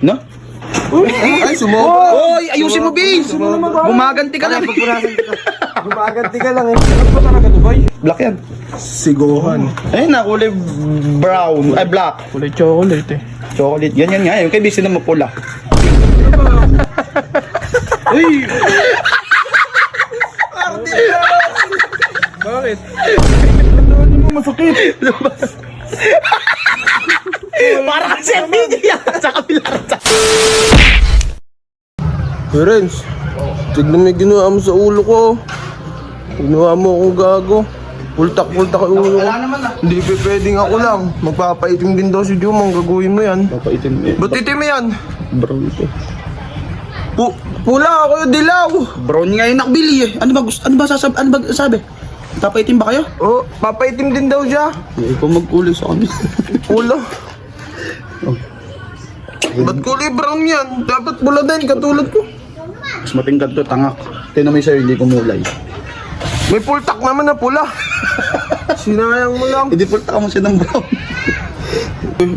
No? Ay, sumuko. Oy, ayusin mo, bis! Gumaganti ka lang. Gumaganti ka lang eh. Ano ba talaga to, boy? Black yan. Sigohan. Ayun na, kulay brown. Ay, black. Kulay chocolate eh. Chocolate. Ganyan nga. Yung kay bis na mapula. Uy! Bakit? Ano mo masakit? Para kasi video yan sa kabila. Parents, tignan mo yung ginawa mo sa ulo ko. Ginawa mo akong gago. Pultak-pultak ang ulo ko. Wala naman ah. Hindi pa pwedeng ako lang. Magpapaitim din daw si Jumong. Gagawin mo yan. Papaitin mo. Ba't itim yan? Brown ito. Pula ako yung dilaw. Brown nga yung nakbili eh. Ano ba gusto? Ano ba sabi? Papaitin ba kayo? Oh, papaitim din daw siya. Ikaw magkulay sa kanya. Pula. Ba't kulay brown yan? Dapat pula din, katulad ko. Mas matingkad to, tangak. Tinan mo yung sa'yo, hindi kumulay. May pultak naman na pula. Sinayang mo lang. Hindi pulta ka mo siya ng brown.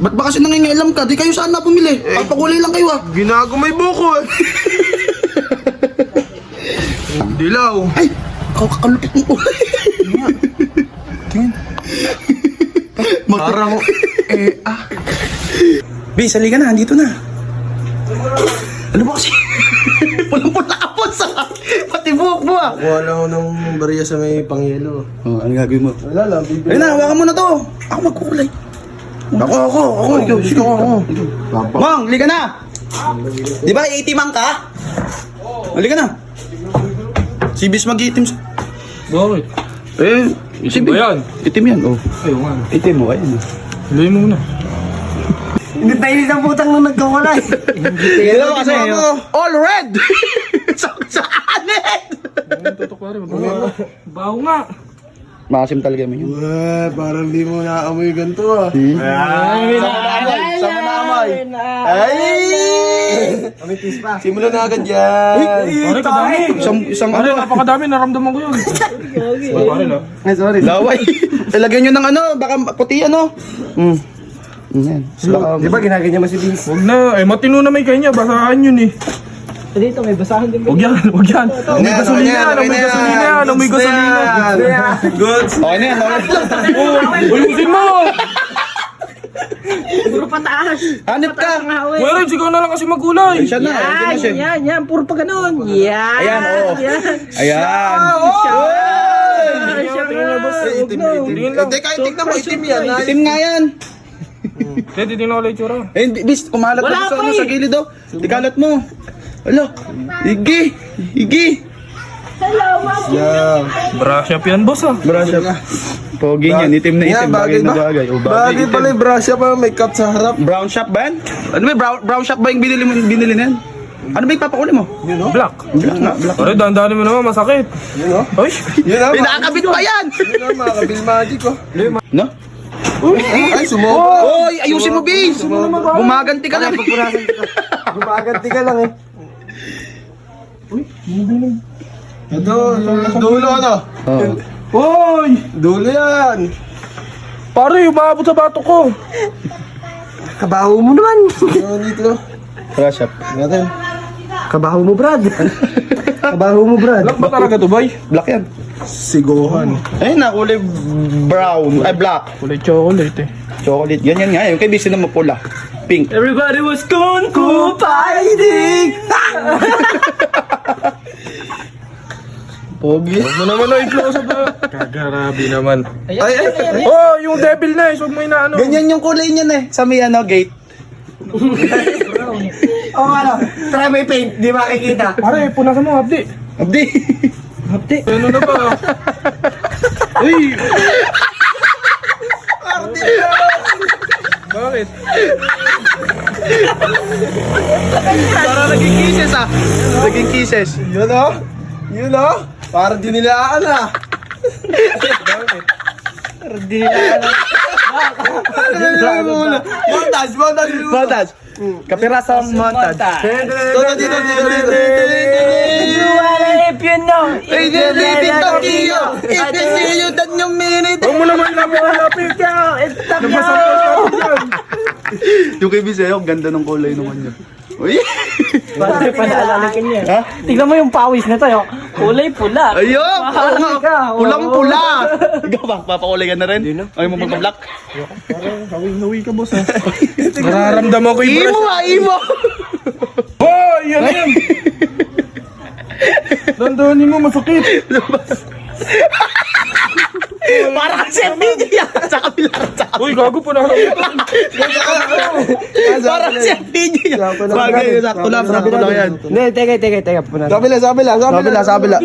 Ba't ba kasi nangingialam ka? Di kayo saan na bumili? Papakulay lang kayo ah. Ginago may buko eh. Dilaw. Ay! Kakalupit ng kulay. Tingin. Parang, Bis, halika na, andito na. Ano ba kasi? Pulang-pula ka po sa pati buhok mo ah. kuha lang ako ng bariya sa may pangyelo. Oh, ano gagawin mo? Wala lang, bibili. Ayun na, hawakan mo na to. Ako magkukulay. Ako. Ikaw, ako. Mang, halika na. Di ba, iitimang ka? Halika na. Si Bis mag-iitim sa... Bakit? Eh, si Itim ba yan? Itim yan, oh. Ayaw nga. Itim mo, ayun. Hiluin mo muna. Hindi tayo ng putang nung nagkakulay. Hello kasi, all red! sa anet! Tutok pa rin. Baho nga. Makasim talaga mo yun. Wah, parang di mo naamoy ganito ah. Sama na amay. Amitis pa. Simulan na agad yan. Pare, kadami. Isang Pare, ano, napakadami. Naramdaman ko yun. Pare na. Ay, sorry. laway. Lagyan nyo ng ano, baka puti ano. Yan. Di ba ginaganyan mo si Vince? Huwag na. Eh, matino na may kanya. Basahan yun eh. Dito may basahan din. Huwag yan. Huwag yan. May gasolina yan. May gasolina yan. May gasolina. Good. Okay na yan, okay. Uyusin mo. Puro pataas. Hanip ka. Pare, ikaw na lang kasi magkulay. Siya na, hindi na siya. Yan. Puro pa ganun. Yan. Ayan, oo. Yan. Ayan. Tingin na, boss. Itim. Tingin lang. Hindi, kahit tignan mo, itim yan. Itim nga yan. Kaya titignan ko lang yung tsura. Eh, bis, kumalat Wala ka sa, pa ano, eh. sa gilid oh. Ikalat mo. Alo, Igi. Yeah. Brush up yan, boss ah. Brush up. Pogi niyan, itim na itim. Bagay na bagay. Oh, Bagay pala yung brush up ah, may cut sa harap. Brown shop ba yan? Ano ba, brown shop ba yung binili na yan? Ano ba yung papakuli mo? Yun o? Black. Black nga, black. Pare, dahan-dahanin mo naman, masakit. Yun o? Ay! Yun o? Pinakakabit pa yan! Yun o, mga kabil magic oh. No? Ay, sumuko. Oy, ayusin mo, bis! Gumaganti ka lang. Gumaganti ka lang eh. Dulo ano? Hoy! Dulo yan. Pare, umabot sa batok ko. Kabaho mo naman. Ano dito? Brush up. Natin. Kabaho mo, Brad. Kabaho mo, Brad. Black ba talaga to, boy? Black yan. Sigohan. Ayun na, kulay brown. Ay, black. Kulay chocolate eh. Chocolate. Ganyan nga. Yung kay bis na mapula. Pink. Everybody was kung fu fighting. Pogi. Huwag mo naman na i-close up na. Kagarabi naman. Ay, ay. Oh, yung devil na eh. Huwag mo inaano. Ganyan yung kulay niyan eh. Sa may ano, gate. Oh, ano? Try may paint. Di makikita. Pare, punasan mo, Abdi. Abdi. Hapti. Ano na ba? Uy! Bakit? Parang naging kisses ah. Naging kisses. Yun o? Yun o? Parang dinilaan ah. Montage, montage. Montage. Kapirasang montage. Dito, dito, dito, dito. If you know. If you live in Tokyo, if you see you, then you mean it. Huwag mo naman lapit. It's the Nabasal ka dyan. Yung kay Vince, ang ganda ng kulay nung kanya. Uy! Bakit panaalala ka niya? Ha? Tingnan mo yung pawis na tayo. Kulay pula. Ayun! Oo nga, ka. pulang-pula! Ikaw ba? Papakulay ka na rin? Ayaw mo magpa-black? Hawi ka, boss, ha? Nararamdaman ko yung Imo brush. ha! Imo! Oh, yan, yan. Dandanin mo, masakit. Para kasi FPJ yan! Sa kabila! Sa kabila! Uy, gago pa na. Para kasi FPJ yan! Bagay, sakto lang yan. Hindi, teka. Punan. Sa kabila.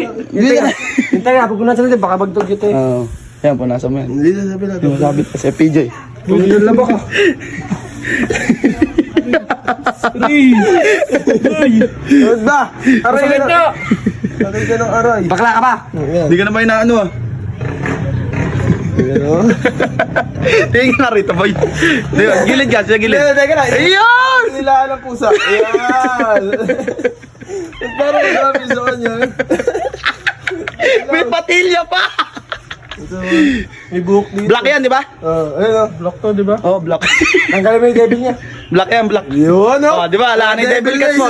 Hintay nga, pag punasan natin, baka bagtog ito eh. Oo. Yan, punasan mo yan. Hindi na sabi natin. Hindi mo sabi kasi FPJ. Ganyan lang ba ka? Ano ba? Aray ka na. Aray ka ng aray. Bakla ka ba? Hindi ka na ba inaano ah? Tingin nga rito, boy. Gilid ka, siya gilid. Teka na. Ayun! Nilaan ang pusa. Ayan. Parang grabe sa kanya. May patilya pa! May buhok dito. Black yan, di ba? Ayun o. Block to, di ba? Oh, black. Tanggalin mo yung devil niya. Black yan, black. Yun o. Oh, di ba? Alaan ni Devil Cats mo.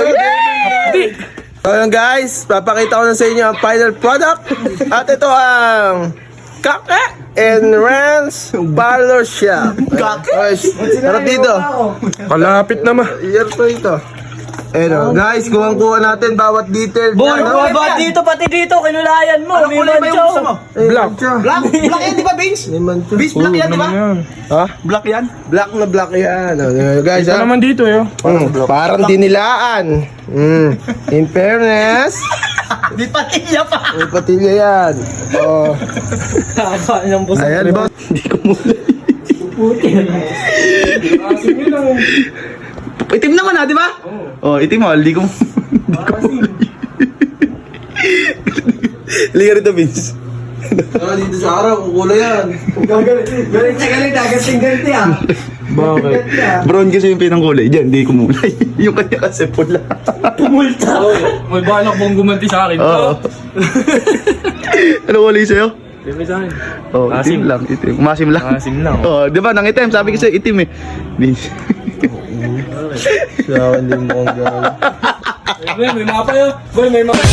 So yun guys, papakita ko na sa inyo ang final product. At ito ang Kake and Rans Parlor Shop. Kake? Harap dito. Kalapit naman. Year to ito. Ayun o. Guys, kuha natin bawat detail. Boy, baba dito, pati dito, kinulayan mo. Anong kulay ba yung gusto mo? Black. Black? Black yan, di ba, Vince? Vince, black yan, di ba? Ha? Black yan? Black na black yan. Guys, Ito ha? naman dito, eh. Parang dinilaan. In fairness, Di patilya pa! may patilya yan. Oh. Haba ng busa. Ayan, boss. Hindi ko muna. Itim naman ha, di ba? Oh, itim mo, hindi ko. Liga rito, Vince. Dito sa araw, kukulay yan. Galing, dagat-ganti ah. Bakit? Brown kasi yung pinang kulay. Diyan, hindi ko muna. Yung kanya kasi pula. Tumulta. May balak mong gumanti sa akin. Oo. Ano kulay sa'yo? Bebe sa akin. Oh, itim lang. Itim. Umasim lang. Asim lang. Oh, di ba? Nang itim. Sabi ko sa'yo, itim eh. Vince. Siya, hindi mo kong gawin. May mapa yun. Boy, may mapa.